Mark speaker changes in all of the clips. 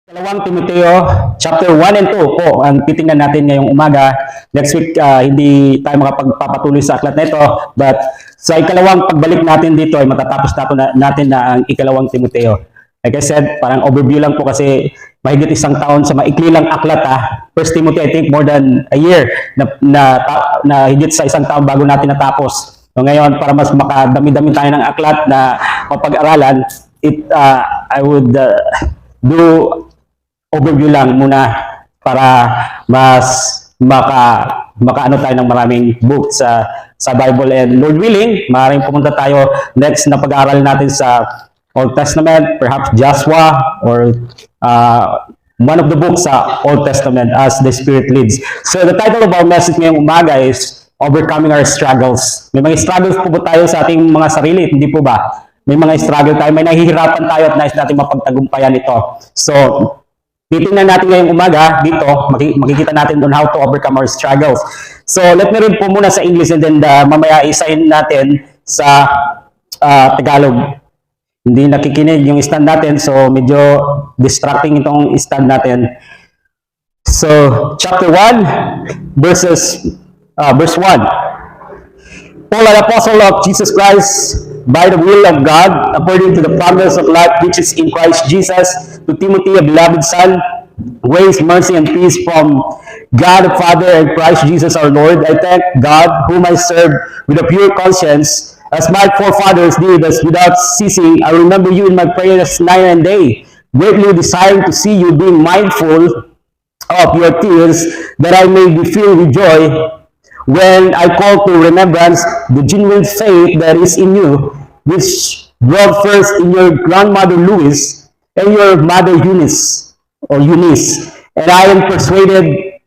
Speaker 1: Kalawang Timoteo, chapter 1 and 2 po ang titingnan natin ngayong umaga. Next week, hindi tayo makapagpapatuloy sa aklat na ito. But sa ikalawang pagbalik natin dito ay matatapos natin na ang ikalawang Timoteo. Like I said, parang overview lang po kasi mahigit isang taon sa maikli lang aklat. First Timothy, I think more than a year na higit sa isang taon bago natin natapos. So ngayon, para mas makadami-dami tayo ng aklat na mapag-aralan, I would do overview lang muna para mas makaano tayo ng maraming books sa Bible, and Lord willing, maaaring pumunta tayo next na pag-aaral natin sa Old Testament, perhaps Joshua or one of the books sa Old Testament as the Spirit leads. So the title of our message ngayong umaga is Overcoming Our Struggles. May mga struggles po tayo sa ating mga sarili, hindi po ba? May mga struggle tayo, may nahihirapan tayo at nais natin mapagtagumpayan ito. So titingnan natin ngayong umaga dito, makikita natin on how to overcome our struggles. So let me read po muna sa English and then mamaya isahin natin sa Tagalog. Hindi nakikinig yung stand natin, so medyo distracting itong stand natin. So chapter 1 verse 1. Paul, an apostle of Jesus Christ, by the will of God, according to the promise of life which is in Christ Jesus, to Timothy, a beloved son, grace, mercy, and peace from God the Father and Christ Jesus our Lord. I thank God, whom I serve with a pure conscience, as my forefathers did, as without ceasing. I remember you in my prayers night and day, greatly desiring to see you, being mindful of your tears, that I may be filled with joy when I call to remembrance the genuine faith that is in you, which dwelt first in your grandmother Louis and your mother Eunice, and I am persuaded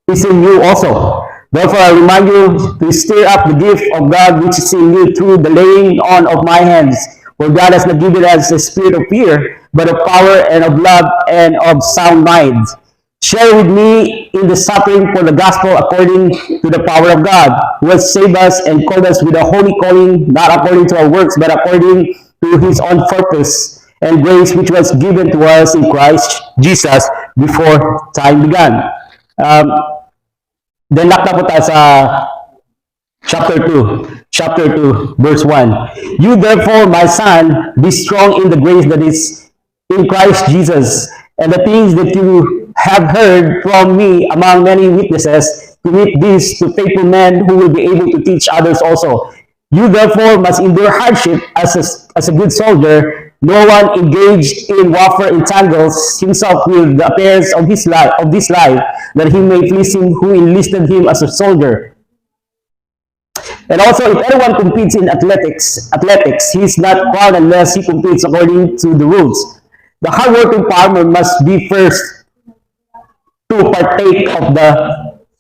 Speaker 1: is in you also. Therefore I remind you to stir up the gift of God which is in you through the laying on of my hands. For God has not given us a spirit of fear, but of power and of love and of sound mind. Share with me in the suffering for the gospel according to the power of God, who has saved us and called us with a holy calling, not according to our works, but according to his own purpose and grace, which was given to us in Christ Jesus before time began. Then lakta po tayo sa chapter 2, verse 1. You therefore, my son, be strong in the grace that is in Christ Jesus, and the things that you have heard from me among many witnesses, commit this to faithful men who will be able to teach others also. You therefore must endure hardship as a good soldier. No one engaged in warfare entangles himself with the affairs of this life, that he may please him who enlisted him as a soldier. And also, if anyone competes in athletics, he is not proud unless he competes according to the rules. The hardworking farmer must be first to partake of the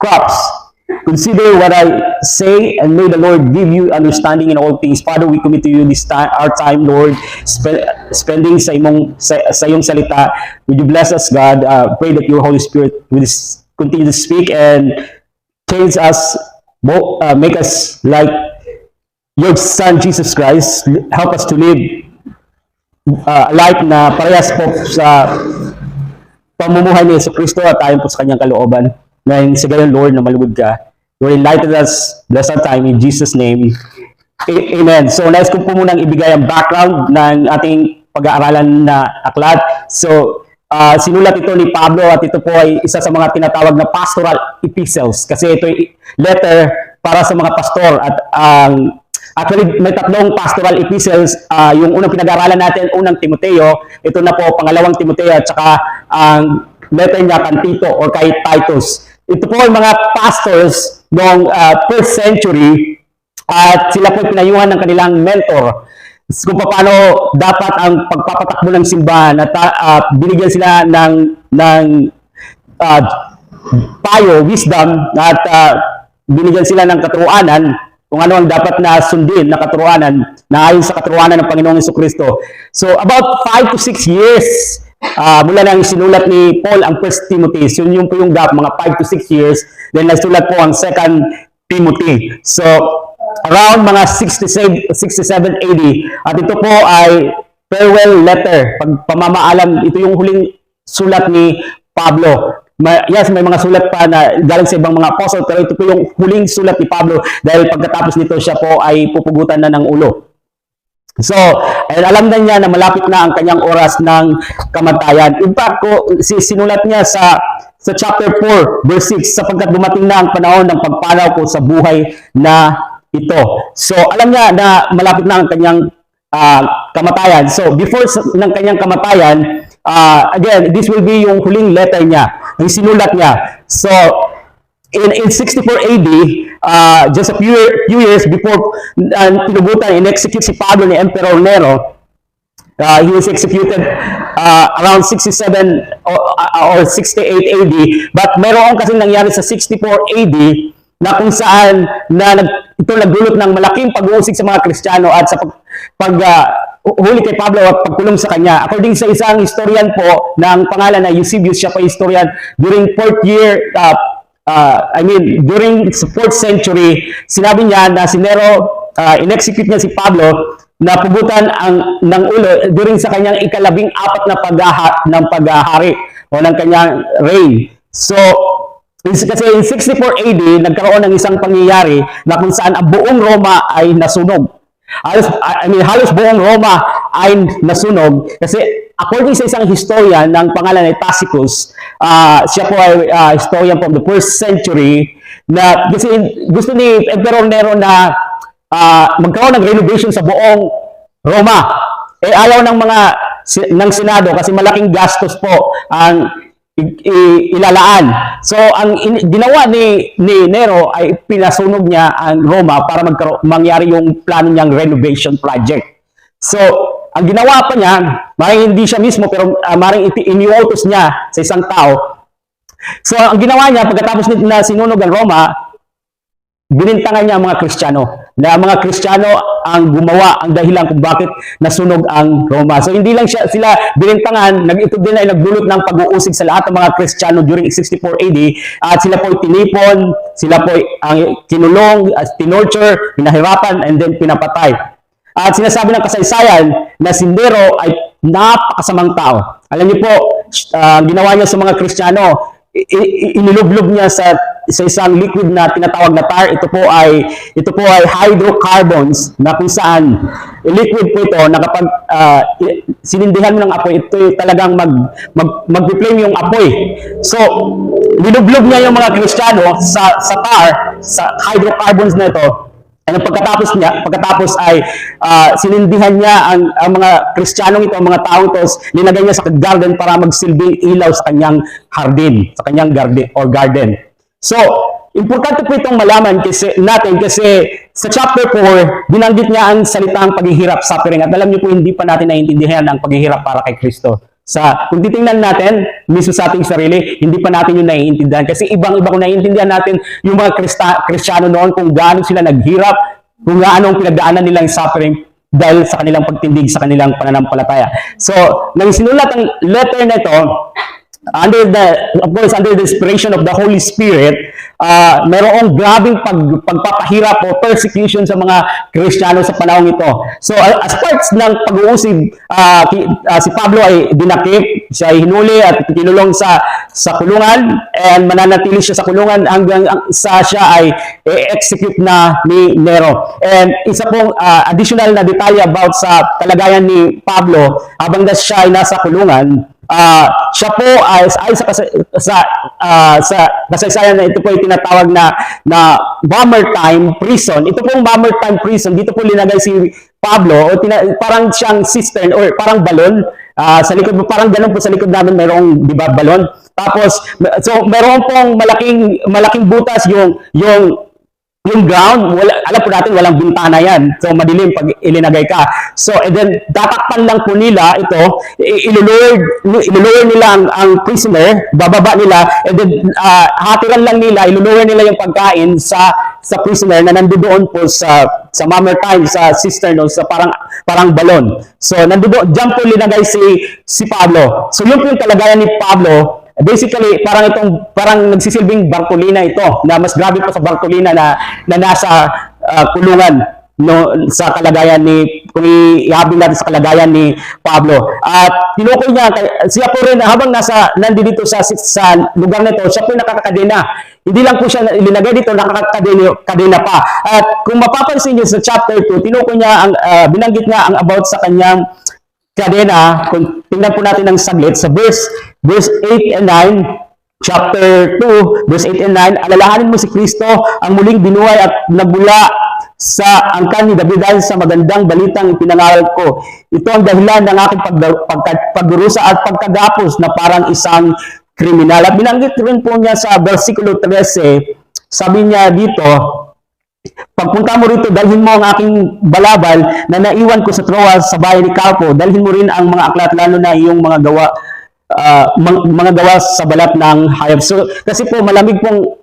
Speaker 1: crops. Consider what I say, and may the Lord give you understanding in all things. Father, we commit to you this time, our time, Lord, spending sa iyong salita. Would you bless us, God? Pray that your Holy Spirit will continue to speak and change us, make us like your Son, Jesus Christ. Help us to live a life na parehas po sa pamumuhay ni Yesu Cristo at tayo po sa kanyang kalooban. Ngayon, sa gayon, Lord, na malugod ka. Lord, enlighten us, bless our time, in Jesus' name. Amen. So, nais ko po munang ibigay ang background ng ating pag-aaralan na aklat. So, sinulat ito ni Pablo at ito po ay isa sa mga tinatawag na pastoral epistles. Kasi ito ay letter para sa mga pastor. At actually, may tatlong pastoral epistles. Yung unang pinag-aaralan natin, unang Timoteo. Ito na po, pangalawang Timoteo at saka ang letter niya kan Tito or kay Titus. Ito po ay mga pastors noong first century at sila po pinayuhan ng kanilang mentor kung paano dapat ang pagpapatakbo ng simbahan at binigyan sila ng payo, wisdom at binigyan sila ng katuruanan kung ano ang dapat na sundin na katuruanan na ayon sa katuruanan ng Panginoong Jesucristo. So about 5 to 6 years mula nang sinulat ni Paul ang 1 Timothy. So yun po yung gap, mga 5 to 6 years. Then nasulat po ang 2 Timothy. So around mga 67 AD. At ito po ay farewell letter, pamamaalam. Ito yung huling sulat ni Pablo. Yes, may mga sulat pa na galing sa ibang mga apostle, pero ito po yung huling sulat ni Pablo dahil pagkatapos nito siya po ay pupugutan na ng ulo. So, alam na niya na malapit na ang kanyang oras ng kamatayan. In fact, sinulat niya sa chapter 4, verse 6, sapagkat dumating na ang panahon ng pagpanaw ko sa buhay na ito. So, alam niya na malapit na ang kanyang kamatayan. So, before ng kanyang kamatayan, again, this will be yung huling letter niya, yung sinulat niya. So, in 64 AD, just a few years before pinugutan and execute si Pablo ni Emperor Nero, he was executed around 67 or 68 AD. But meron kasing nangyari sa 64 AD na kung saan ito nagdulot ng malaking pag-uusig sa mga Kristiyano at sa huli kay Pablo at pagkulong sa kanya. According sa isang historian po ng pangalan na Eusebius, siya pa historian, during 4th year, during 4th century, sinabi niya na si Nero, in-execute niya si Pablo na pugutan ng ulo during sa kanyang ika-14 na paghahari o ng kanyang reign. So, kasi in 64 AD, nagkaroon ng isang pangyayari na kung saan ang buong Roma ay nasunog. Halos buong Roma ay nasunog kasi according sa isang historian ng pangalan ay Tacitus, siya po ay historian from the 1st century, na kasi gusto ni Emperor Nero na magkaroon ng renovation sa buong Roma. Ayaw ng Senado kasi malaking gastos po ang ilalaan. So, ang ginawa ni Nero ay pinasunog niya ang Roma para mangyari yung plano niyang renovation project. So, ang ginawa pa niya, maring hindi siya mismo, pero maring iniutos niya sa isang tao. So, ang ginawa niya, pagkatapos na sinunog ang Roma, binintangan niya ang mga Kristiyano. Na ang mga Kristiyano ang gumawa, ang dahilan kung bakit nasunog ang Roma. So, hindi lang sila binintangan, ito din ay nagdulot ng pag-uusig sa lahat ng mga Kristiyano during 64 AD. At sila po tinipon, sila po ang kinulong, tinorture, pinahirapan, and then pinapatay. At sinasabi ng kasaysayan na si Nero ay napakasamang tao. Alam niyo po, ginawa niya sa mga Kristiyano, inilublob niya sa isang liquid na tinatawag na tar. Ito po ay hydrocarbons na kung saan liquid po ito na kapag sinindihan mo ng apoy, ito talagang mag-flame yung apoy. So, nilublob niya yung mga Kristiyano sa tar, sa hydrocarbons na ito. And pagkatapos ay sinindihan niya ang mga Kristiyanong ito, ang mga taong ito, linagay niya sa garden para magsilbing ilaw sa kanyang hardin, sa kanyang garden. So, importante po itong malaman kasi sa chapter 4, binanggit niya ang salitang paghihirap, suffering. At alam niyo po, hindi pa natin naiintindihan ang paghihirap para kay Kristo. Kung titingnan natin, mismo sa ating sarili, hindi pa natin yung naiintindihan. Kasi ibang-iba kung naiintindihan natin yung mga Kristiyano noon, kung gaano sila naghirap, kung gaano ang pinagdaanan nilang suffering dahil sa kanilang pagtindig, sa kanilang pananampalataya. So, nang sinulat ang letter na ito, under the inspiration of the Holy Spirit, mayroong grabing pagpapahirap o persecution sa mga Kristiyano sa panahon ito. So, as part ng pag-uusig, si Pablo ay dinakip, siya ay hinuli at kinulong sa kulungan, and mananatili siya sa kulungan hanggang siya ay execute na ni Nero. And isa pong additional na detalye about sa kalagayan ni Pablo habang siya ay nasa kulungan, siya po ay sa kasaysayan na ito po ay tinatawag na Mamertine prison. Ito pong Mamertine prison, dito po linagay si Pablo, parang siyang cistern or parang balon. Sa likod mo, parang ganun po sa likod namin mayroong, di ba, balon. Tapos, so meron pong malaking butas yung ground, alam po natin walang bintana yan. So, madilim pag ilinagay ka. So, and then, tatakpan lang po nila ito, ilulower nila ang prisoner, bababa nila, and then, hatiran lang nila, ilulower nila yung pagkain sa prisoner na nandoon po sa Mamertine, sa cistern, sa parang balon. So, diyan po linagay si Pablo. So, yun po yung kalagayan ni Pablo. Basically, parang nagsisilbing Bartolina ito, na mas grabe pa sa Bartolina na nasa kulungan no, sa kalagayan ni, kung ihabil natin sa kalagayan ni Pablo. At tinukoy niya, siya po rin, habang nandito sa lugar nito, siya po nakakakadena. Hindi lang po siya ilinagay dito, nakakakadena pa. At kung mapapansin niyo sa chapter 2, tinukoy niya, binanggit niya ang about sa kanyang kadena. Kung tingnan po natin ng saglit, sa verse 8 and 9, chapter 2, verse 8 and 9, alalahanin mo si Kristo, ang muling binuhay at nagmula sa angkan ni David dahil sa magandang balitang pinangaral ko. Ito ang dahilan ng aking pagdurusa at pagkagapos na parang isang kriminal. At binanggit rin po niya sa versikulo 13, sabi niya dito, pagpunta mo rito, dalhin mo ang aking balabal na naiwan ko sa Troas sa bahay ni Carpo. Dalhin mo rin ang mga aklat, lalo na iyong mga gawa sa balat ng hayop. So, kasi po malamig pong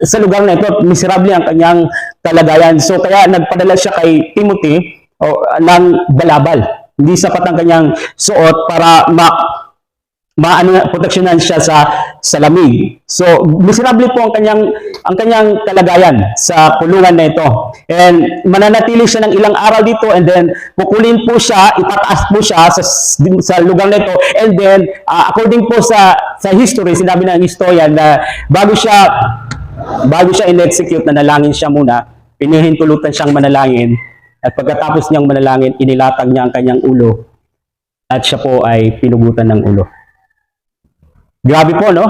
Speaker 1: sa lugar na ito, miserable ang kanyang kalagayan. So, kaya nagpadala siya kay Timothy ng balabal. Hindi sapat ang kanyang suot para proteksyonan siya sa lamig. So, miserable po ang kanyang kalagayan sa kulungan na ito. And mananatili siya ng ilang araw dito, and then pukulin po siya, itataas po siya sa lugar na ito. And then, according po sa history, sinabi ng historian na bago siya in-execute, na nalangin siya muna, pinihintulutan siyang manalangin, at pagkatapos niyang manalangin, inilatag niya ang kanyang ulo, at siya po ay pinugutan ng ulo. Grabe po, no?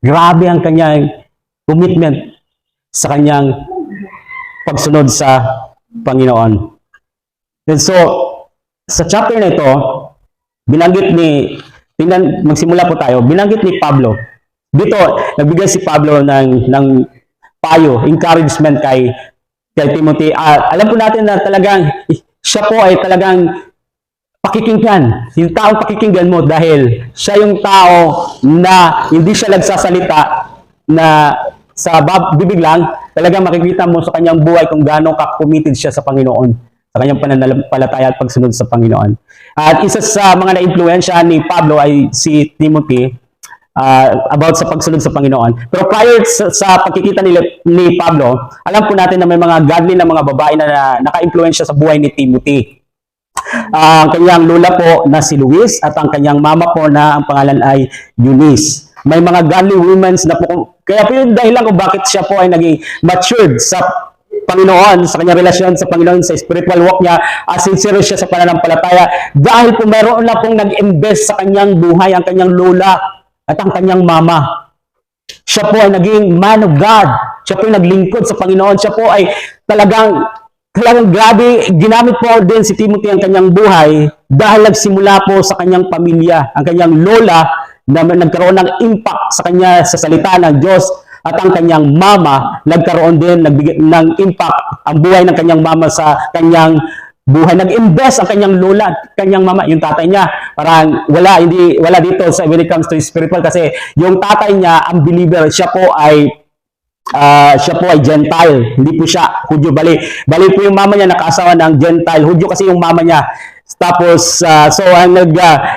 Speaker 1: Grabe ang kanyang commitment sa kanyang pagsunod sa Panginoon. And so, sa chapter na ito, magsimula po tayo, binanggit ni Pablo. Dito, nagbigay si Pablo ng payo, encouragement kay Timothy. Alam po natin na talagang siya po ay talagang pakikinggan. Yung taong pakikinggan mo dahil siya yung tao na hindi siya nagsasalita na sa bibig lang, talagang makikita mo sa kanyang buhay kung gaano ka-committed siya sa Panginoon, sa kanyang pananampalataya at pagsunod sa Panginoon. At isa sa mga na-influensya ni Pablo ay si Timothy, about sa pagsunod sa Panginoon. Pero prior sa pagkikita ni Pablo, alam po natin na may mga godly na mga babae na naka-influensya sa buhay ni Timothy. Ang kanyang lola po na si Luis at ang kanyang mama po na ang pangalan ay Eunice. May mga godly women na po, kaya po yung dahilan kung bakit siya po ay naging matured sa Panginoon, sa kanyang relasyon sa Panginoon, sa spiritual walk niya, sincere siya sa pananampalataya, dahil po meron na pong nag-invest sa kanyang buhay, ang kanyang lola at ang kanyang mama. Siya po ay naging man of God. Siya po ay naglingkod sa Panginoon. Siya po ay talagang grabe. Ginamit po din si Timothy ang kanyang buhay dahil nagsimula po sa kanyang pamilya. Ang kanyang lola na nagkaroon ng impact sa kanya sa salita ng Diyos, at ang kanyang mama nagkaroon din ng impact ang buhay ng kanyang mama sa kanyang buhay. Nag-invest ang kanyang lola at kanyang mama, yung tatay niya. Parang wala dito when it comes to spiritual, kasi yung tatay niya, ang believer, siya po ay Gentile. Hindi po siya Hudyo. Bali po yung mama niya nakaasawa ng Gentile. Hudyo kasi yung mama niya. Tapos, so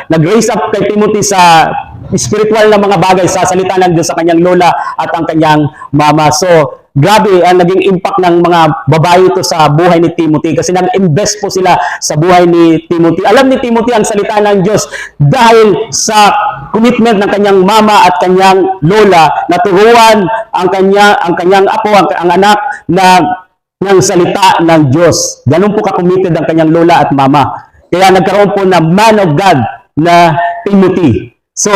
Speaker 1: nag-raise up kay Timothy sa spiritual na mga bagay, sa salita ng Diyos, sa kanyang lola at ang kanyang mama. So, grabe ang naging impact ng mga babae ito sa buhay ni Timothy, kasi nag-invest po sila sa buhay ni Timothy. Alam ni Timothy ang salita ng Diyos dahil sa commitment ng kanyang mama at kanyang lola na turuan ang kanyang apo, ang anak ng salita ng Diyos. Ganun po ka-committed ang kanyang lola at mama. Kaya nagkaroon po na man of God na Timothy. So,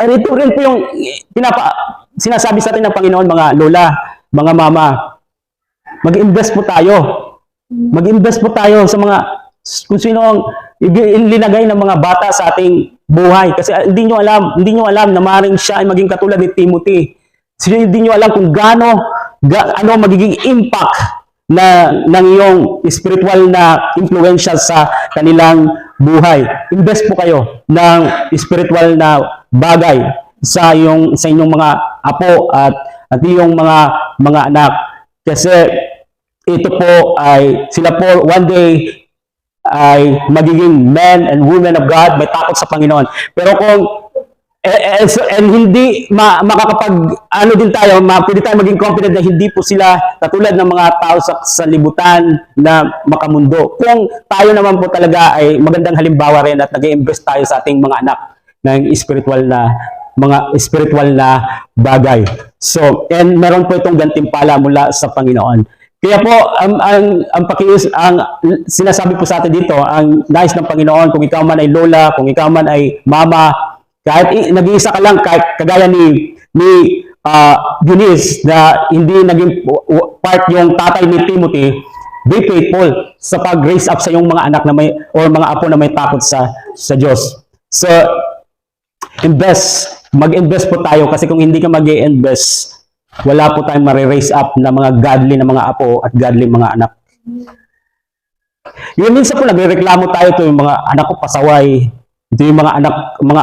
Speaker 1: ito rin po yung sinasabi sa atin ng Panginoon, mga lola, mga mama, mag-invest po tayo. Mag-invest po tayo sa mga, kung sino ang ilinagay ng mga bata sa ating buhay. Kasi hindi nyo alam na maaaring siya ay maging katulad ni Timothy. Hindi nyo alam kung ano magiging impact ng iyong spiritual na influential sa kanilang buhay. Invest po kayo ng spiritual na bagay sa inyong mga apo at iyong mga anak. Kasi ito po sila po one day ay magiging men and women of God, may takot sa Panginoon. Pero kung And hindi makakapag, din tayo, pwede tayo maging confident na hindi po sila katulad ng mga tao sa libutan na makamundo. Kung tayo naman po talaga ay magandang halimbawa rin at nag-i-invest tayo sa ating mga anak ng mga spiritual na bagay. So, and meron po itong gantimpala mula sa Panginoon. Kaya po, ang sinasabi po sa atin dito, ang nais ng Panginoon, kung ikaw man ay lola, kung ikaw man ay mama, kahit nag-iisa ka lang, kahit kagaya ni Eunice, na hindi naging part yung tatay ni Timothy, be faithful sa pag-raise up sa iyong mga anak na or mga apo na may takot sa Diyos. So, mag-invest po tayo, kasi kung hindi ka mag-i-invest, wala po tayong ma-raise up na mga godly na mga apo at godly mga anak. Yung minsan po nagreklamo tayo, ito yung mga anak ko pasaway, ito yung mga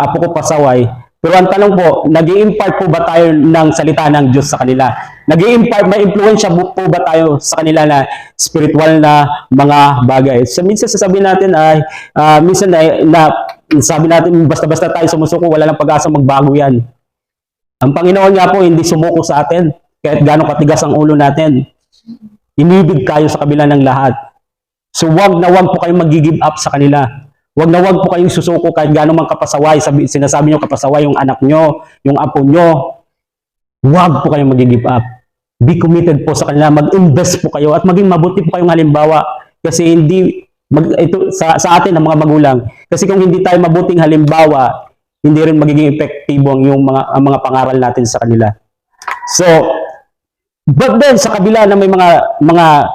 Speaker 1: apo ko pasaway. Pero ang tanong po, nag-i-impart po ba tayo ng salita ng Diyos sa kanila? Nag-i-impart, may influensya po ba tayo sa kanila na spiritual na mga bagay? So minsan sasabihin natin ay, sabi natin, basta-basta tayo sumusuko, wala lang pag-asa magbago yan. Ang Panginoon nga po hindi sumuko sa atin, kahit gaano katigas ang ulo natin. Inibig tayo sa kabila ng lahat. So wag po kayong mag-give up sa kanila. Wag po kayong susuko kahit gaano man kapasaway. Sinasabi nyo kapasaway yung anak nyo, yung apo nyo. Wag po kayong mag-give up. Be committed po sa kanila. Mag-invest po kayo at maging mabuti po kayong halimbawa. Kasi ito sa atin ang mga magulang. Kasi kung hindi tayo mabuting halimbawa, hindi rin magiging epektibo ang mga pangaral natin sa kanila. So, but then sa kabila na may mga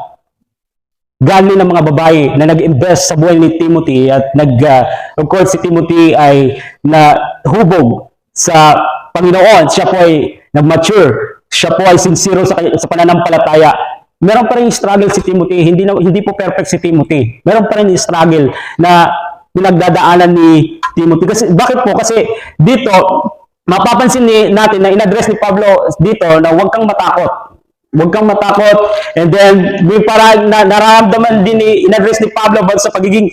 Speaker 1: godly na mga babae na nag-invest sa buhay ni Timothy at of course si Timothy ay nahubog sa Panginoon, siya po ay nag-mature, siya po ay sincere sa pananampalataya. Meron pa rin struggle si Timothy, hindi po perfect si Timothy. Meron pa rin struggle na pinagdadaanan ni Timothy. Bakit po? Kasi dito, mapapansin natin na in-address ni Pablo dito na huwag kang matakot. Huwag kang matakot. And then, may parang nararamdaman din in-address ni Pablo sa pagiging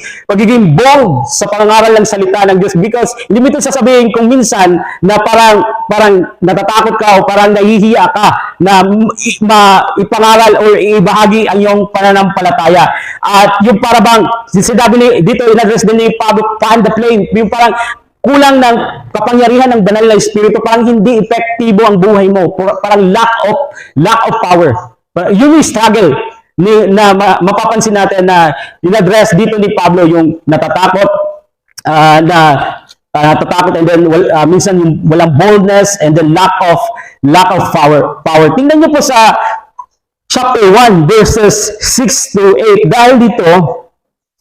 Speaker 1: bold sa pangangaral ng salita ng Diyos. Because, hindi mo ito sasabihin kung minsan na parang natatakot ka o parang nahihiya ka na ipangaral o ibahagi ang iyong pananampalataya. At yung parang, sinabi dito, in-address din ni Pablo, fan the flame. Yung parang, kulang ng kapangyarihan ng banal na espiritu, parang hindi epektibo ang buhay mo, parang lack of power. Yun yung struggle na mapapansin natin na in-address dito ni Pablo, yung natatakot, and then minsan yung walang boldness, and then lack of power. Tingnan niyo po sa chapter 1 verses 6 to 8. Dahil dito,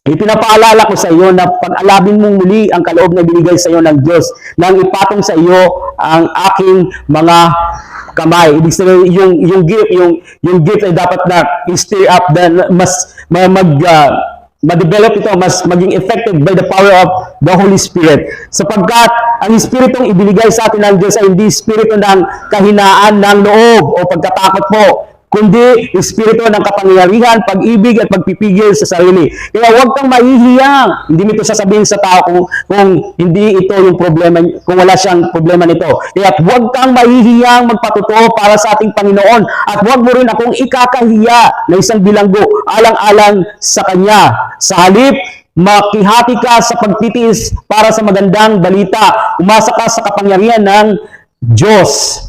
Speaker 1: ipinapaalala ko sa iyo na pag-alabin mong muli ang kaloob na binigay sa iyo ng Diyos nang ipatong sa iyo ang aking mga kamay. Ibig sabihin, yung gift ay dapat na i-stir up, then ma-develop ito, mas maging effective by the power of the Holy Spirit. Sapagkat ang Espiritong ibinigay sa atin ng Diyos ay hindi Espiritu ng kahinaan ng loob o pagkatakot po, kundi espiritu ng kapangyarihan, pag-ibig at pagpipigil sa sarili. Kaya huwag kang mahihiya. Hindi mo ito sasabihin sa tao kung hindi ito yung problema, kung wala siyang problema nito. Kaya huwag kang mahihiyang magpatotoo para sa ating Panginoon. At huwag mo rin akong ikakahiya na isang bilanggo alang-alang sa Kanya. Sa halip, makihati ka sa pagtitiis para sa magandang balita. Umasa ka sa kapangyarihan ng Diyos.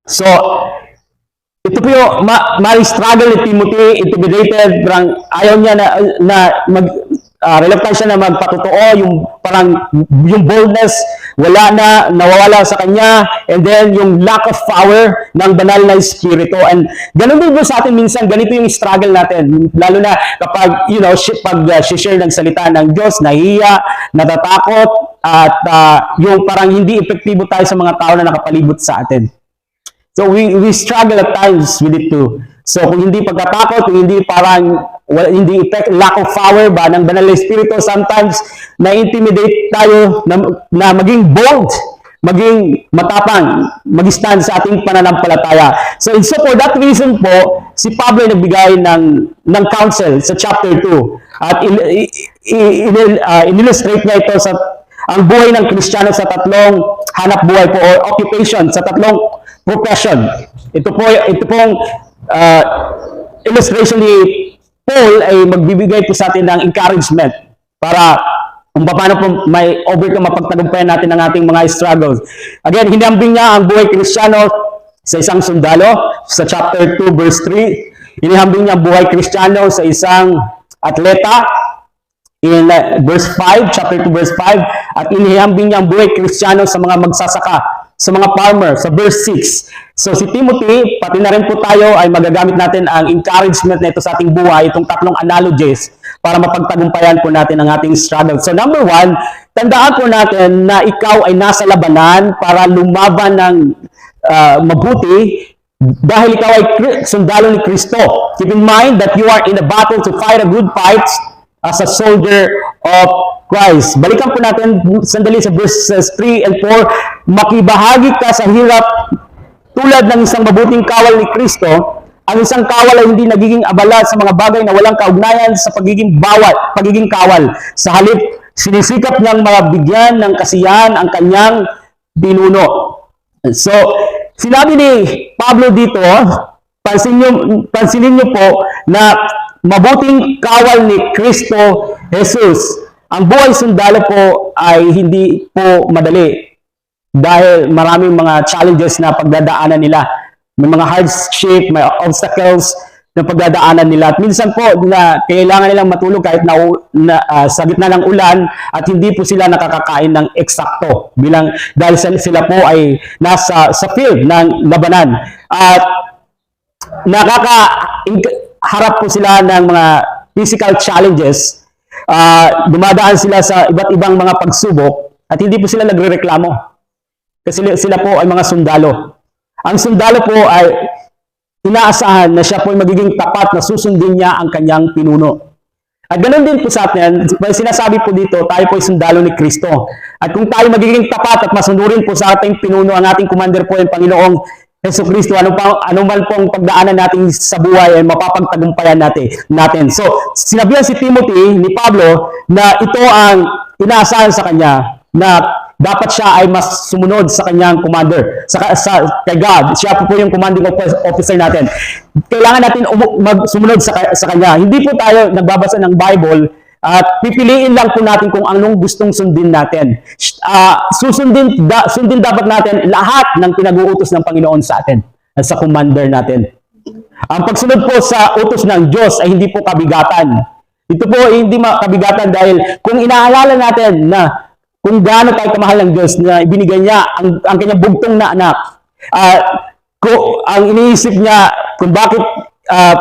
Speaker 1: So, ito po yung struggle ni Timothy, intimidated, parang ayaw niya reluctant siya na magpatotoo, yung boldness, nawawala sa kanya, and then yung lack of power ng banal na espiritu. And ganun din po sa atin minsan, ganito yung struggle natin, lalo na kapag, share ng salita ng Diyos, nahiya, natatakot, at yung parang hindi epektibo tayo sa mga tao na nakapalibot sa atin. So we struggle at times with it too. So kung hindi pagkatakot, kung hindi hindi lack of power ba ng banal na espiritu, sometimes na-intimidate tayo na maging bold, maging matapang, mag-stand sa ating pananampalataya. So for that reason po, si Pablo ay nagbigay ng counsel sa chapter 2. At in-illustrate niya ito ang buhay ng Kristiyano sa tatlong hanap buhay po or occupation, sa tatlong profession. Ito pong illustration ni Paul ay magbibigay po sa atin ng encouragement para kung paano po may overcome, mapagtagumpayan natin ang ating mga struggles. Again, hinambing niya ang buhay Kristiyano sa isang sundalo sa chapter 2 verse 3. Hinihambing niya ang buhay Kristiyano sa isang atleta in verse 5, chapter 2 verse 5, at inihambing niya ang buhay Kristiyano sa mga magsasaka, sa mga farmer, sa verse 6. So si Timothy, pati na rin po tayo ay magagamit natin ang encouragement na ito sa ating buhay, itong tatlong analogies para mapagtagumpayan po natin ang ating struggle. So number 1, tandaan po natin na ikaw ay nasa labanan para lumaban ng mabuti dahil ikaw ay sundalo ni Kristo. Keep in mind that you are in a battle to fight a good fight as a soldier of Christ. Balikan po natin sandali sa verses 3 and 4. Makibahagi ka sa hirap tulad ng isang mabuting kawal ni Kristo. Ang isang kawal ay hindi nagiging abala sa mga bagay na walang kaugnayan sa pagiging kawal. Sa halip, sinisikap niyang mabigyan ng kasiyahan ang kanyang pinuno. So, sinabi ni Pablo dito, pansinin niyo po na mabuting kawal ni Kristo Jesus. Ang buhay sundalo po ay hindi po madali dahil maraming mga challenges na pagdadaanan nila. May mga hardship, may obstacles na pagdadaanan nila. At minsan po na kailangan nilang matulog kahit sa gitna ng ulan at hindi po sila nakakakain ng eksakto dahil sila po ay nasa sa field ng labanan. At harap po sila ng mga physical challenges, dumadaan sila sa iba't ibang mga pagsubok at hindi po sila nagrereklamo kasi sila po ay mga sundalo. Ang sundalo po ay inaasahan na siya po ay magiging tapat na susundin niya ang kanyang pinuno. At ganoon din po sa atin, sinasabi po dito, tayo po ay sundalo ni Kristo. At kung tayo magiging tapat at masunurin po sa ating pinuno, ang ating commander po ay Panginoong Hesus Kristo, ano man pong pagdaanan natin sa buhay ay mapapagtagumpayan natin. So, sinabihan si Timothy ni Pablo na ito ang inaasahan sa kanya na dapat siya ay mas sumunod sa kanyang commander, kay God. Siya po yung commanding officer natin. Kailangan natin sumunod sa kanya. Hindi po tayo nagbabasa ng Bible at pipiliin lang po natin kung anong gustong sundin natin. Sundin dapat natin lahat ng pinag-uutos ng Panginoon sa atin, sa commander natin. Ang pagsunod po sa utos ng Diyos ay hindi po kabigatan. Ito po ay hindi makabigatan dahil kung inaalala natin na kung gaano tayo kamahal ng Diyos na ibinigay niya ang kanyang bugtong na anak, ang iniisip niya kung bakit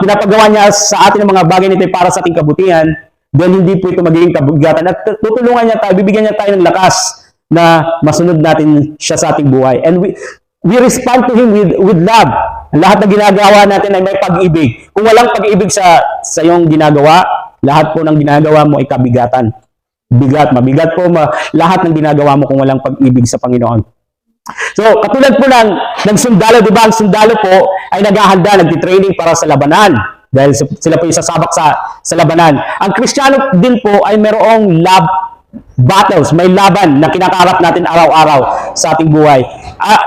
Speaker 1: pinapagawa niya sa atin ang mga bagay nito para sa ating kabutihan, then hindi po ito magiging kabigatan. At tutulungan niya tayo, bibigyan niya tayo ng lakas na masunod natin siya sa ating buhay. And we respond to Him with love. Lahat ng ginagawa natin ay may pag-ibig. Kung walang pag-ibig sa iyong ginagawa, lahat po ng ginagawa mo ay kabigatan. Mabigat po lahat ng ginagawa mo kung walang pag-ibig sa Panginoon. So, katulad po ng sundalo, di ba? Ang sundalo po ay naghahanda, nagtitraining para sa labanan. Dahil sila po isasabak sa labanan. Ang Kristiyano din po ay mayroong battles, may laban na kinakaharap natin araw-araw sa ating buhay.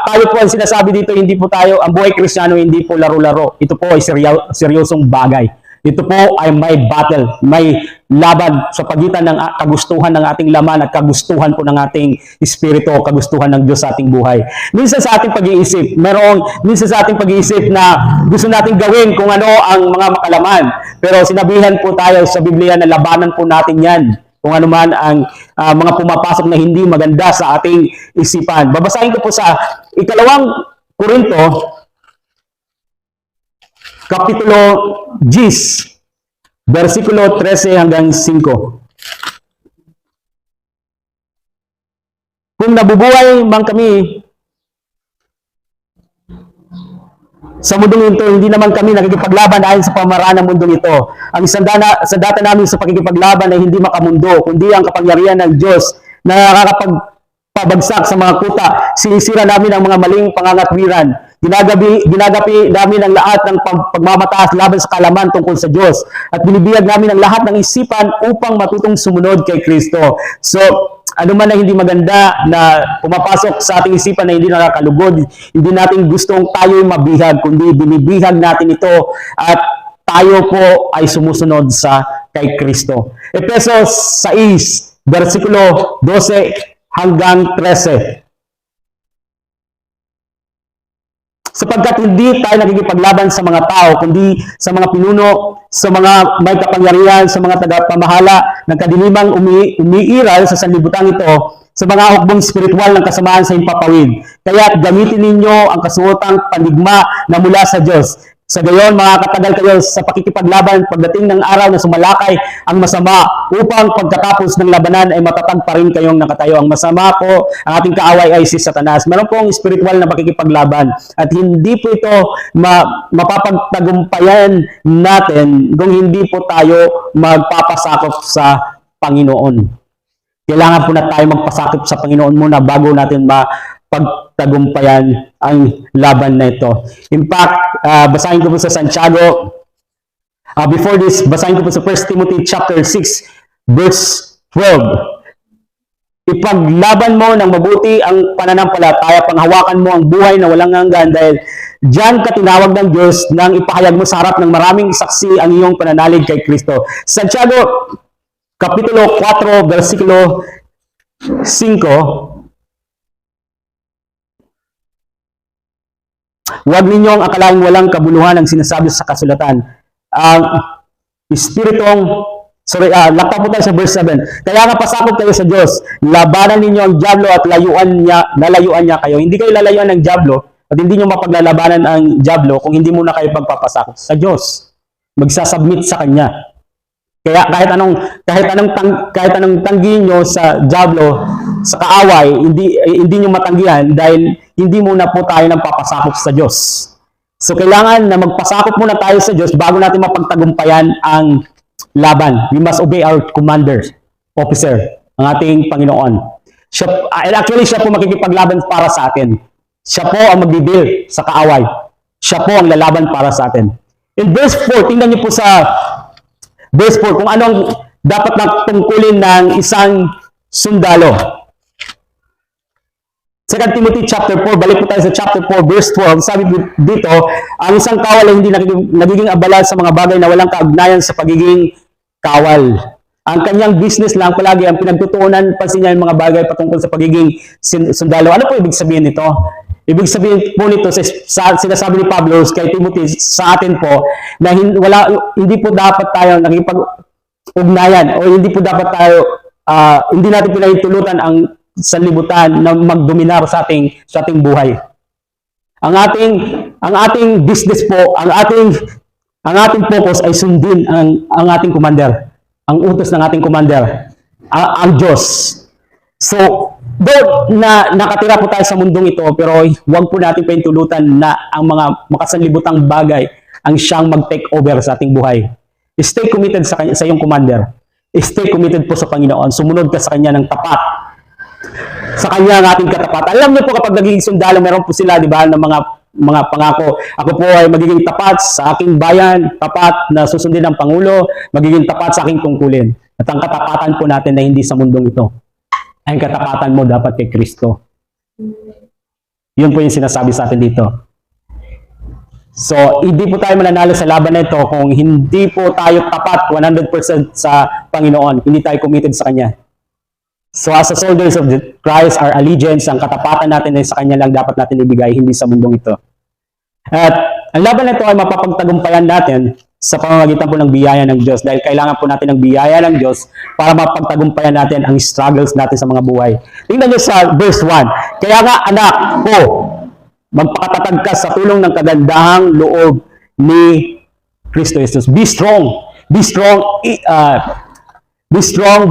Speaker 1: Tayo po ang sinasabi dito, ang buhay Kristiyano hindi po laro-laro. Ito po ay seryosong bagay. Ito po ay may battle, may laban sa pagitan ng kagustuhan ng ating laman at kagustuhan po ng ating espiritu, kagustuhan ng Diyos sa ating buhay. Minsan sa ating pag-iisip, na gusto nating gawin kung ano ang mga makalaman. Pero sinabihan po tayo sa Biblia na labanan po natin yan. Kung ano man ang mga pumapasok na hindi maganda sa ating isipan. Babasahin ko po sa 2 Korinto, Kapitulo 10, versikulo 13 hanggang 5. Kung nabubuhay man kami sa mundong ito, hindi naman kami nakikipaglaban ayon sa pamaraan ng mundong ito. Ang sandata namin sa pakikipaglaban ay hindi makamundo, kundi ang kapangyarihan ng Diyos na nakakapagpabagsak sa mga kuta. Sinisira namin ang mga maling pangangatwiran. Ginagapi namin ang lahat ng pagmamataas laban sa kalaman tungkol sa Diyos. At binibiyag namin ang lahat ng isipan upang matutong sumunod kay Kristo. So, ano man na hindi maganda na pumapasok sa ating isipan na hindi nakakalugod, hindi natin gustong tayo'y mabihag, kundi binibihag natin ito at tayo po ay sumusunod sa kay Kristo. Efesos 6, versikulo 12 hanggang 13. Sapagkat hindi tayo nakikipaglaban sa mga tao, kundi sa mga pinuno, sa mga may kapangyarihan, sa mga tagapamahala ng kadilimang umiiral sa sanlibutan ito, sa mga hukbong spiritual ng kasamaan sa himpapawid. Kaya gamitin ninyo ang kasuotang pandigma na mula sa Diyos. Sa gayon, makakatagal kayo sa pakikipaglaban pagdating ng araw na sumalakay ang masama upang pagkatapos ng labanan ay matatag pa rin kayong nakatayo. Ang masama po, ang ating kaaway ay si Satanas. Meron pong spiritual na pakikipaglaban at hindi po ito mapapagtagumpayan natin kung hindi po tayo magpapasakop sa Panginoon. Kailangan po na tayo magpasakop sa Panginoon muna bago natin pagtagumpayan ang laban na ito. In fact, basahin ko po sa Santiago. Before this, basahin ko po sa 1 Timothy chapter 6, verse 12. Ipaglaban mo ng mabuti ang pananampalataya, panghawakan mo ang buhay na walang hanggan dahil diyan ka tinawag ng Diyos nang ipahayag mo sa harap ng maraming saksi ang iyong pananalig kay Kristo. Santiago, Kapitulo 4, versikulo 5. Huwag ninyong akalaing walang kabuluhan ang sinasabi sa kasulatan. Ang lakta po tayo sa verse 7. Kaya nga pasakop kayo sa Diyos, labanan ninyo ang dyablo at lalayuan niya kayo. Hindi kayo lalayuan ng dyablo at hindi nyo mapaglalabanan ang dyablo kung hindi muna kayo pagpapasakop sa Diyos. Magsasubmit sa Kanya. Kaya kahit anong tanggihin nyo sa dyablo, sa kaaway, hindi nyo matanggihan dahil hindi muna po tayo nagpapasakop sa Diyos. So kailangan na magpasakop muna tayo sa Diyos bago natin mapagtagumpayan ang laban. We must obey our commander, officer, ang ating Panginoon. Actually, siya po makikipaglaban para sa atin. Siya po ang magdidil sa kaaway. Siya po ang lalaban para sa atin. In verse 4, tingnan niyo po sa verse 4 kung anong dapat na tungkulin ng isang sundalo. 2 Timothy chapter 4, balik po tayo sa chapter 4, verse 12. Sabi dito, ang isang kawal ay hindi nagiging abala sa mga bagay na walang kaugnayan sa pagiging kawal. Ang kanyang business lang palagi, ang pinagtutuunan pansin niya yung mga bagay patungkol sa pagiging sundalo. Ano po ibig sabihin nito? Ibig sabihin po nito, sinasabi ni Pablo kay Timothy sa atin po, na hindi po dapat tayo nakipag-ugnayan o hindi po dapat tayo, hindi natin pinahintulutan ang sanlibutan na magdominar sa ating buhay. Ang ating business po, ang ating focus ay sundin ang ating commander, ang utos ng ating commander, ang Diyos. So, though na nakatira po tayo sa mundong ito, pero huwag po natin pahintulutan na ang mga makasanlibutang bagay ang siyang mag-take over sa ating buhay. Stay committed sa iyong commander. Stay committed po sa Panginoon. Sumunod ka sa Kanya ng tapat. Sa Kanya ang ating katapat. Alam niyo po kapag nagiging sundalo, meron po sila, di ba, ng mga pangako. Ako po ay magiging tapat sa aking bayan, tapat na susundin ng Pangulo, magiging tapat sa aking tungkulin. At ang katapatan po natin na hindi sa mundong ito. Ang katapatan mo dapat kay Kristo. Yun po yung sinasabi sa atin dito. So, hindi po tayo mananalo sa laban na ito kung hindi po tayo tapat 100% sa Panginoon. Hindi tayo committed sa Kanya. So, as a soldiers of Christ, our allegiance, ang katapatan natin ay sa Kanya lang dapat natin ibigay, hindi sa mundong ito. At ang laban na ito ay mapapagtagumpayan natin sa pamamagitan po ng biyaya ng Diyos dahil kailangan po natin ng biyaya ng Diyos para mapagtagumpayan natin ang struggles natin sa mga buhay. Tingnan niyo sa verse 1. Kaya nga anak ko, magpakatatag ka sa tulong ng kagandahang loob ni Kristo Jesus. Be strong. Be strong. Be strong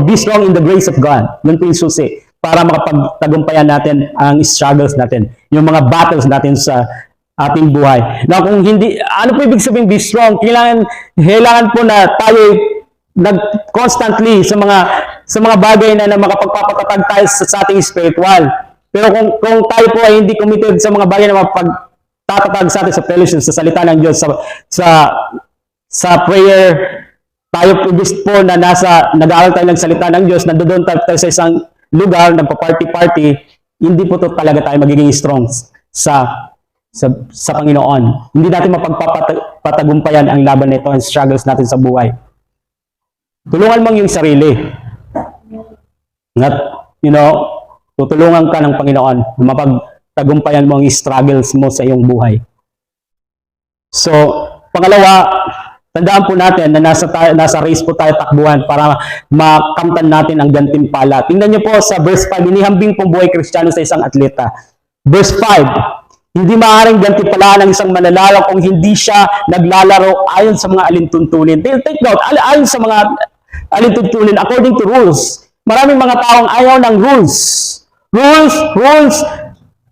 Speaker 1: be strong in the grace of God. Yun po yung susi para makapagtagumpayan natin ang struggles natin, yung mga battles natin sa ating buhay. Na kung hindi, ano po ibig sabihin be strong? Kailangan po na tayo constantly sa mga bagay na makapagpapatatag tayo sa ating spiritual. Pero kung tayo po ay hindi committed sa mga bagay na mapagtatatag sa atin sa fellowship, sa salita ng Diyos, sa prayer tayo po na nag-aaral tayo ng salita ng Diyos, nandoon tayo sa isang lugar, nagpa-party-party, hindi po to talaga tayo magiging strong sa Panginoon. Hindi natin mapagpapatagumpayan ang laban nito, ang struggles natin sa buhay. Tulungan mo yung sarili. At, tutulungan ka ng Panginoon na mapagtagumpayan mo ang struggles mo sa iyong buhay. So, pangalawa, tandaan po natin na nasa race po tayo takbuhan para makamtan natin ang gantimpala. Tingnan niyo po sa verse 5, inihambing pong buhay Kristiyano sa isang atleta. Verse 5, hindi maaaring gantimpalaan ng isang manlalaro kung hindi siya naglalaro ayon sa mga alintuntunin. Take note, ayon sa mga alintuntunin, according to rules. Maraming mga taong ayaw ng rules. Rules,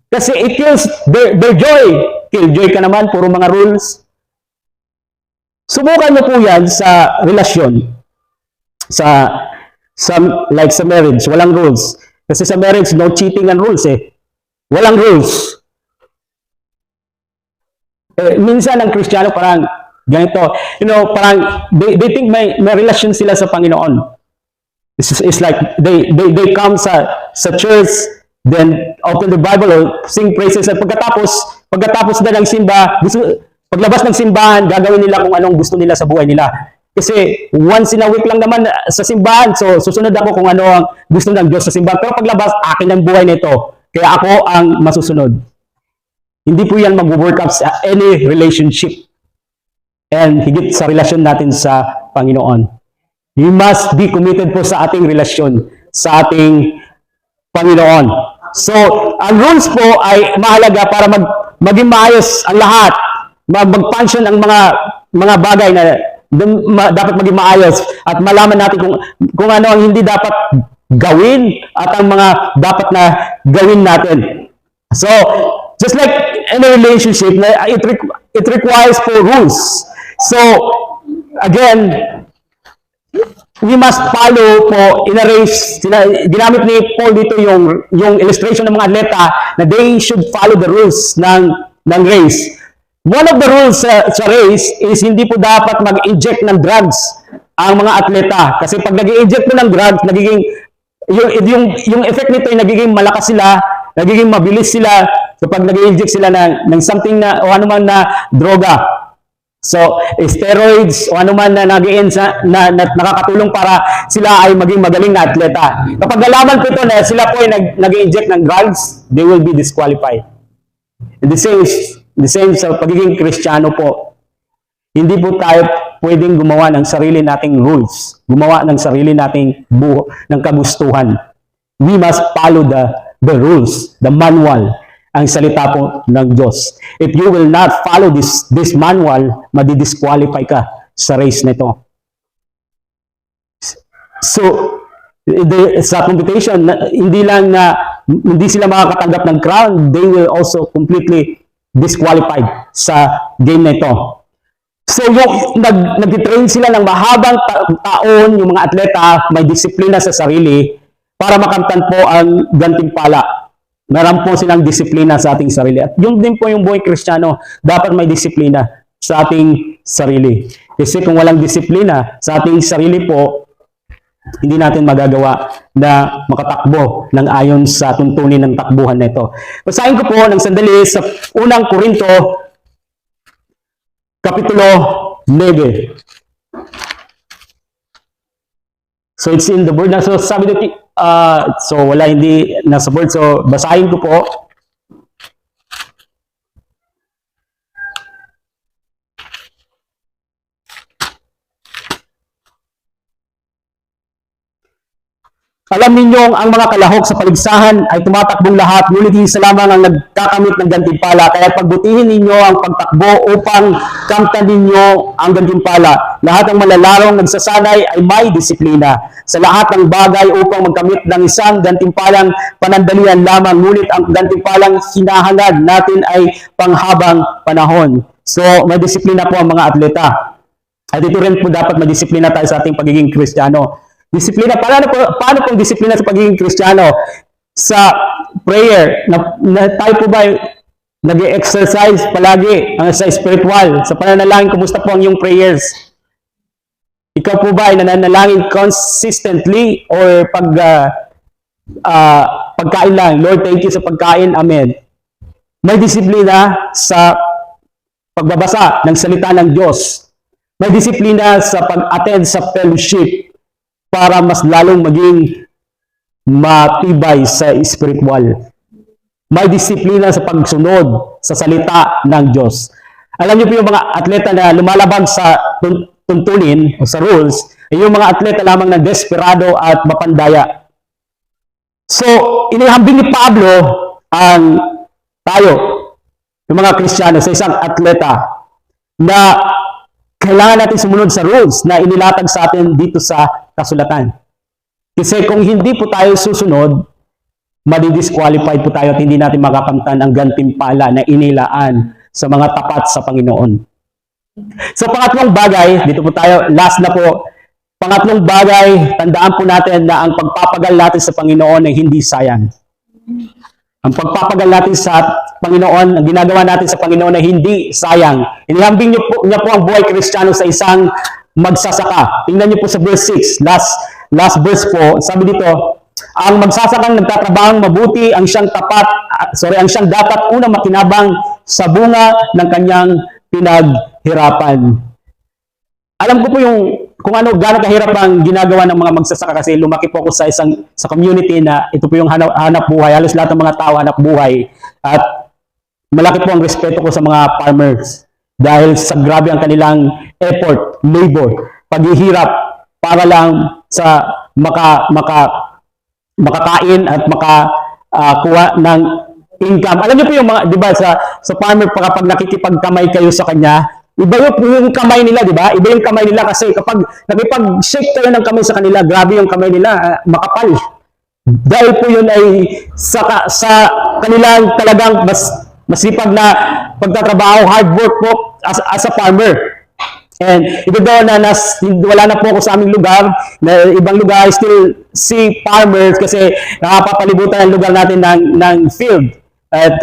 Speaker 1: kasi it kills their joy. Killjoy ka naman, puro mga rules. Subukan mo po yan sa relasyon. Like sa marriage, walang rules. Kasi sa marriage, no cheating and rules eh. Walang rules. Minsan ang Kristiyano parang ganito, parang they think may relasyon sila sa Panginoon. It's like they come sa church, then open the Bible or sing praises, at pagkatapos na ng simba, paglabas ng simbahan, gagawin nila kung anong gusto nila sa buhay nila. Kasi once in a week lang naman sa simbahan, so susunod ako kung ano ang gusto ng Diyos sa simbahan. Pero paglabas, akin ang buhay nito. Kaya ako ang masusunod. Hindi po yan mag-work up sa any relationship. And higit sa relasyon natin sa Panginoon. We must be committed po sa ating relasyon, sa ating Panginoon. So, ang rules po ay mahalaga para maging maayos ang lahat. Mag-function ang mga bagay na dapat maging maayos at malaman natin kung ano ang hindi dapat gawin at ang mga dapat na gawin natin. So, just like any relationship, it requires for rules. So, again, we must follow po in a race. Ginamit ni Paul dito yung illustration ng mga atleta na they should follow the rules ng race. One of the rules sa race is hindi po dapat mag-inject ng drugs ang mga atleta. Kasi pag nag-inject mo ng drugs, yung effect nito ay nagiging malakas sila, nagiging mabilis sila. So pag nag-inject sila ng something na o anuman na droga, so steroids o anuman na na nakakatulong para sila ay maging magaling na atleta. Kapag nalaman po ito na sila po ay nag-inject ng drugs, they will be disqualified. And the same sa pagiging Kristiyano po. Hindi po tayo pwedeng gumawa ng sarili nating rules, gumawa ng sarili nating ng kagustuhan. We must follow the rules, the manual, ang salita po ng Diyos. If you will not follow this manual, madi-disqualify ka sa race nito. So, sa competition, hindi sila makakatanggap ng crown, they will also completely disqualified sa game na ito. So, yung nag-train sila ng mahabang taon, yung mga atleta, may disiplina sa sarili para makamtan po ang gantimpala. Meron po silang disiplina sa ating sarili. At yung din po yung buhay Kristiyano, dapat may disiplina sa ating sarili. Kasi kung walang disiplina sa ating sarili po, hindi natin magagawa na makatakbo ng ayon sa tuntunin ng takbuhan nito. Basahin ko po ng sandali sa unang Korinto, Kapitulo 9. So it's in the word na. So sabi dito, so wala hindi nasa word. So basahin ko po. Alam ninyo ang mga kalahok sa paligsahan ay tumatakbong lahat, ngunit isa lamang ang nagkakamit ng gantimpala. Kaya pagbutihin ninyo ang pagtakbo upang kamtan ninyo ang gantimpala. Lahat ng malalarong nagsasanay ay may disiplina sa lahat ng bagay upang magkamit ng isang gantimpalang panandalian lamang, ngunit ang gantimpalang hinahangad natin ay panghabang panahon. So, may disiplina po ang mga atleta. At ito rin po dapat may disiplina tayo sa ating pagiging Kristiyano. Disiplina, paano pong disiplina sa pagiging Kristiyano? Sa prayer, na tayo po ba nag-exercise palagi sa spiritual, sa pananalangin, kumusta po ang yung prayers? Ikaw po ba ay nananalangin consistently or pagkain lang? Lord, thank you sa pagkain. Amen. May disiplina sa pagbabasa ng salita ng Diyos. May disiplina sa pag-attend sa fellowship para mas lalong maging matibay sa spiritual. May disiplina sa pagsunod sa salita ng Diyos. Alam niyo po yung mga atleta na lumalabag sa tuntunin o sa rules, ay yung mga atleta lamang na desperado at mapandaya. So, inihambing ni Pablo ang tayo, yung mga Kristiyano, sa isang atleta na kailangan natin sumunod sa rules na inilatag sa atin dito sa kasulatan. Kasi kung hindi po tayo susunod, madi-disqualified po tayo at hindi natin makakamtan ang gantimpala na inilaan sa mga tapat sa Panginoon. So pangatlong bagay, dito po tayo, last na po, pangatlong bagay, tandaan po natin na ang pagpapagal natin sa Panginoon ay hindi sayang. Ang pagpapagal natin sa Panginoon, ang ginagawa natin sa Panginoon ay hindi sayang. Inihambing niya po ang buhay Kristiyano sa isang magsasaka. Tingnan niyo po sa verse 6, last verse po, sabi dito, ang magsasakang nagtatrabahang mabuti, ang siyang dapat unang makinabang sa bunga ng kanyang pinaghirapan. Alam ko po kung gaano kahirap ang ginagawa ng mga magsasaka kasi lumaki po ako sa community na ito po yung hanap buhay. Halos lahat ng mga tao hanap buhay. At malaki po ang respeto ko sa mga farmers dahil sa grabe ang kanilang effort, labor, paghihirap para lang sa makakain at makakuha ng income. Alam niyo po yung mga, di ba, sa farmer kapag nakikipagkamay kayo sa kanya, iba yung kamay nila, di ba? Iba yung kamay nila kasi kapag nakipag-shake kayo ng kamay sa kanila, grabe yung kamay nila, makapal. Dahil po yun ay sa kanilang talagang masipag na pagtatrabaho, hard work po as a farmer. And ito daw na wala na po ako sa aming lugar, na ibang lugar, I still see farmers kasi nakapapalibutan ang lugar natin ng field. At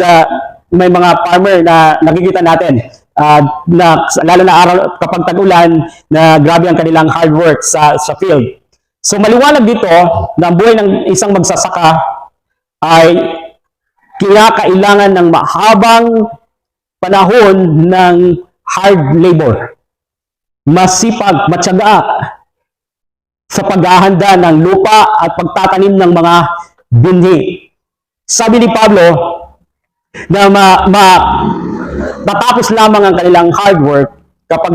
Speaker 1: may mga farmer na nakikita natin lalo na araw kapag tag-ulan na grabe ang kanilang hard work sa field. So maliwanag dito na ang buhay ng isang magsasaka ay kinakailangan ng mahabang panahon ng hard labor. Masipag, matyaga sa paghahanda ng lupa at pagtatanim ng mga binhi. Sabi ni Pablo na matapos lamang ang kanilang hard work kapag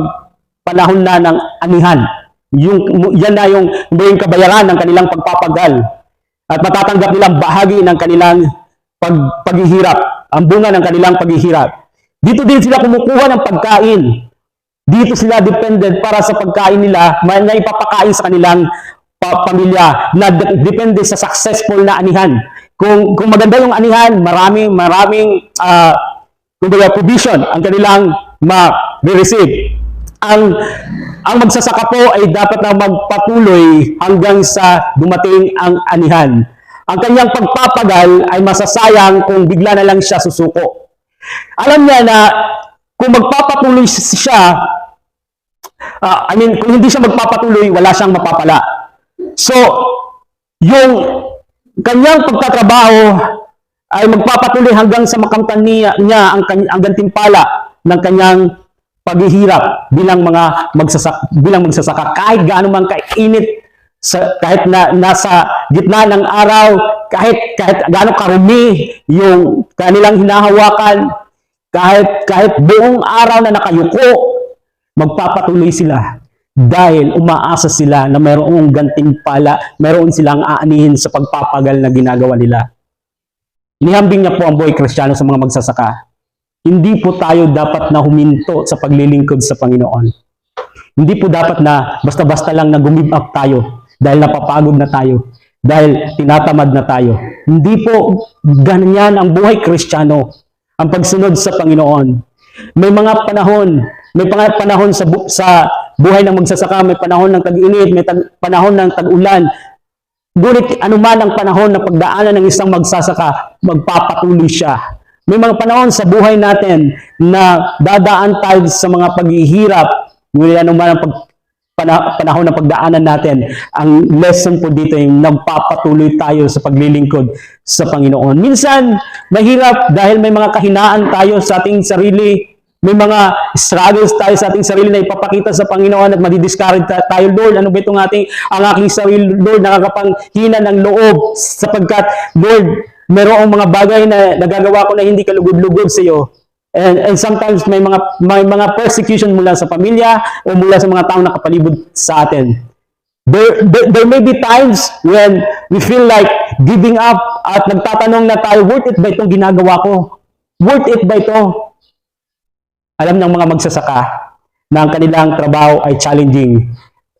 Speaker 1: panahon na ng anihan. Yan na yung kabayaran ng kanilang pagpapagal at matatanggap nilang bahagi ng kanilang paghihirap, ang bunga ng kanilang paghihirap. Dito din sila kumukuha ng pagkain. Dito sila dependent para sa pagkain nila na ipapakain sa kanilang pamilya na depende sa successful na anihan. Kung maganda yung anihan, maraming provision ang kanilang ma-receive. Ang magsasaka po ay dapat na magpatuloy hanggang sa dumating ang anihan. Ang kanyang pagpapagal ay masasayang kung bigla na lang siya susuko. Alam niya na kung magpapatuloy siya, kung hindi siya magpapatuloy, wala siyang mapapala. So, yung kanyang pagtatrabaho ay magpapatuloy hanggang sa makamtan niya ang gantimpala ng kanyang paghihirap bilang magsasaka. Kahit gaano man kainit, kahit na nasa gitna ng araw, kahit gaano karumi yung kanilang hinahawakan, kahit buong araw na nakayuko, magpapatuloy sila dahil umaasa sila na mayroong gantimpala, mayroon silang aanihin sa pagpapagal na ginagawa nila. Inihambing niya po ang buhay Kristiyano sa mga magsasaka. Hindi po tayo dapat na huminto sa paglilingkod sa Panginoon. Hindi po dapat na basta-basta lang na give up tayo dahil napapagod na tayo, dahil tinatamad na tayo. Hindi po ganyan ang buhay Kristiyano, ang pagsunod sa Panginoon. May panahon sa buhay ng magsasaka, may panahon ng tag-init, may panahon ng tag-ulan. Ngunit anuman ang panahon na pagdaanan ng isang magsasaka, magpapatuloy siya. May mga panahon sa buhay natin na dadaan tayo sa mga paghihirap, ngunit anuman ang panahon ng pagdaanan natin, ang lesson po dito ay nagpapatuloy tayo sa paglilingkod sa Panginoon. Minsan, mahirap dahil may mga kahinaan tayo sa ating sarili, may mga struggles tayo sa ating sarili na ipapakita sa Panginoon at madidiscourage tayo, Lord, ano ba itong ang aking sarili, Lord, nakakapanghina ng loob sapagkat, Lord, mayroong mga bagay na nagagawa ko na hindi kalugod-lugod sa iyo. And sometimes may mga persecution mula sa pamilya o mula sa mga taong nakapalibot sa atin. There may be times when we feel like giving up at nagtatanong na tayo, worth it ba itong ginagawa ko? Worth it ba ito? Alam ng mga magsasaka na ang kanilang trabaho ay challenging.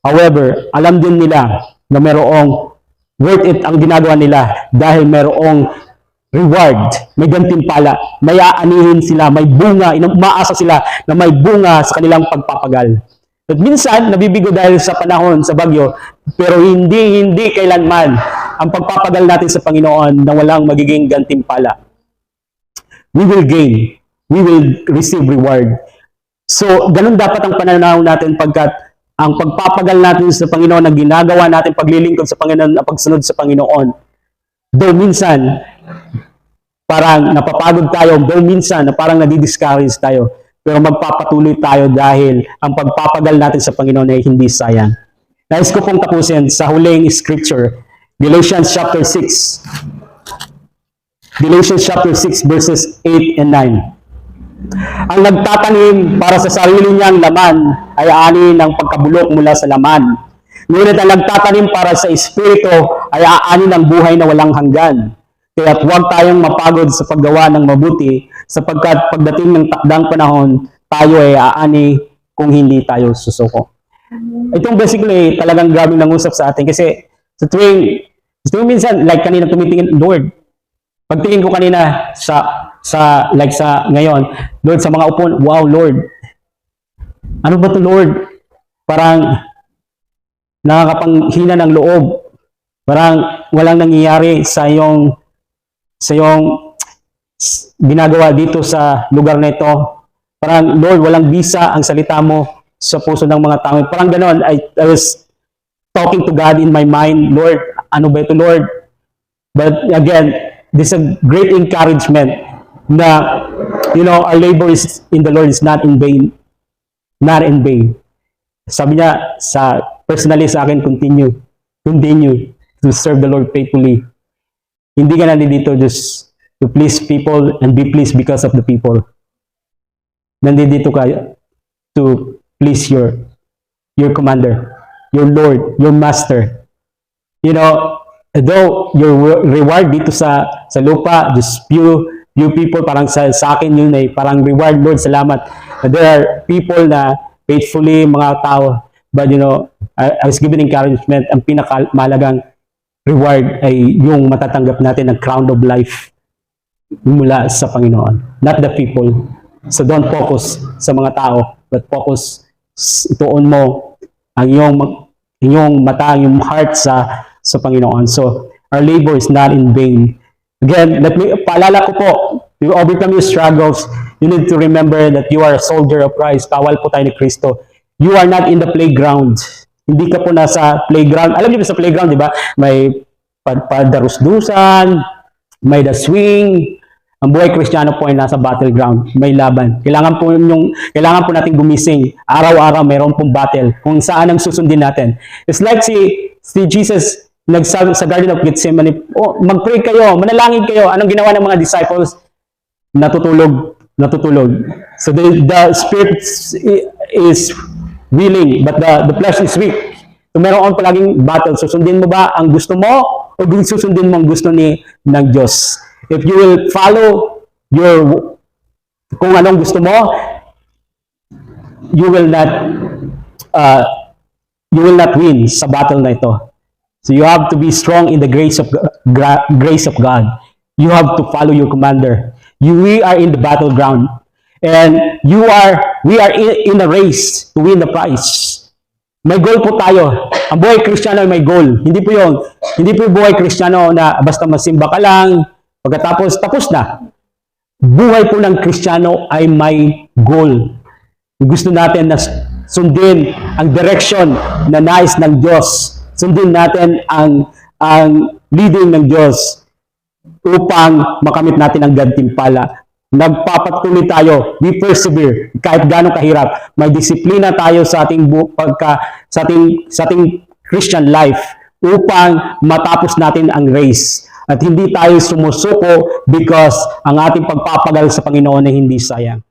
Speaker 1: However, alam din nila na mayroong worth it ang ginagawa nila dahil mayroong reward, may gantimpala, may aanihin sila, may bunga, umaasa sila na may bunga sa kanilang pagpapagal. At minsan, nabibigo dahil sa panahon, sa bagyo, pero hindi kailanman ang pagpapagal natin sa Panginoon na walang magiging gantimpala. We will gain, we will receive reward. So, ganun dapat ang pananaw natin pagkat ang pagpapagal natin sa Panginoon na ginagawa natin paglilingkod sa Panginoon at pagsunod sa Panginoon. Though minsan, parang napapagod tayo, though minsan na parang nadidiscourage tayo, pero magpapatuloy tayo dahil ang pagpapagal natin sa Panginoon ay hindi sayang. Nais ko pong tapusin sa huling scripture, Galatians chapter 6. Galatians chapter 6 verses 8 and 9. Ang nagtatanim para sa sarili niyang laman ay ani ng pagkabulok mula sa laman. Ngunit ang nagtatanim para sa Espiritu ay aani ng buhay na walang hanggan. Kaya huwag tayong mapagod sa paggawa ng mabuti sapagkat pagdating ng takdang panahon, tayo ay aani kung hindi tayo susuko. Itong basically talagang grabe nangusap sa atin kasi sa tuwing minsan, like kanina tumitingin, Lord, pagtingin ko kanina sa ngayon, Lord, sa mga upon, wow, Lord, ano ba to, Lord? Parang nakakapanghina ng loob. Parang walang nangyayari sa iyong ginagawa dito sa lugar na ito. Parang, Lord, walang bisa ang salita mo sa puso ng mga tao. Parang ganon, I was talking to God in my mind, Lord, ano ba ito, Lord? But again, this is a great encouragement na, our labor is in the Lord is not in vain. Not in vain. Sabi niya, personally sa akin, continue to serve the Lord faithfully. Hindi ka nandito just to please people and be pleased because of the people. Nandito ka to please your commander, your Lord, your master. Though your reward dito sa lupa, just few people, parang sa akin yun ay parang reward, Lord, salamat. There are people na faithfully, mga tao, but I was given encouragement, ang pinakamalagang reward ay yung matatanggap natin ng crown of life mula sa Panginoon, not the people. So don't focus sa mga tao, but focus, ituon mo ang inyong mata, ang iyong heart sa Panginoon. So our labor is not in vain. Again, paalala ko po, to overcome your struggles, you need to remember that you are a soldier of Christ. Kawal po tayo ni Kristo. You are not in the playground. Hindi ka po nasa playground. Alam niyo ba sa playground, di ba? May padarusdusan, may the swing. Ang buhay Kristiyano po ay nasa battleground. May laban. Kailangan po natin gumising. Araw-araw mayroon pong battle. Kung saan ang susundin natin. It's like si Jesus nagsabi sa Garden of Gethsemane, mag-pray kayo, manalangin kayo. Anong ginawa ng mga disciples? Natutulog. So the spirit is willing, but the flesh is weak. So meron palaging battle. Susundin mo ba ang gusto mo o susundin mo ang gusto ng Diyos? If you will follow kung anong gusto mo, you will not win sa battle na ito. So you have to be strong in the grace of God. You have to follow your commander. We are in the battleground, and we are in a race to win the prize. May goal po tayo. Ang buhay Kristiyano ay may goal. Hindi po yung buhay Kristiyano na basta masimba ka lang, pagkatapos tapos na. Buhay po ng Kristiyano ay may goal. Gusto natin na sundin ang direction na nais ng Diyos. Sundin natin ang leading ng Diyos upang makamit natin ang gantimpala. Nagpapatuloy tayo, we persevere kahit gaano kahirap. May disiplina tayo sa ating sa ating Christian life upang matapos natin ang race. At hindi tayo sumusuko because ang ating pagpapagal sa Panginoon ay hindi sayang.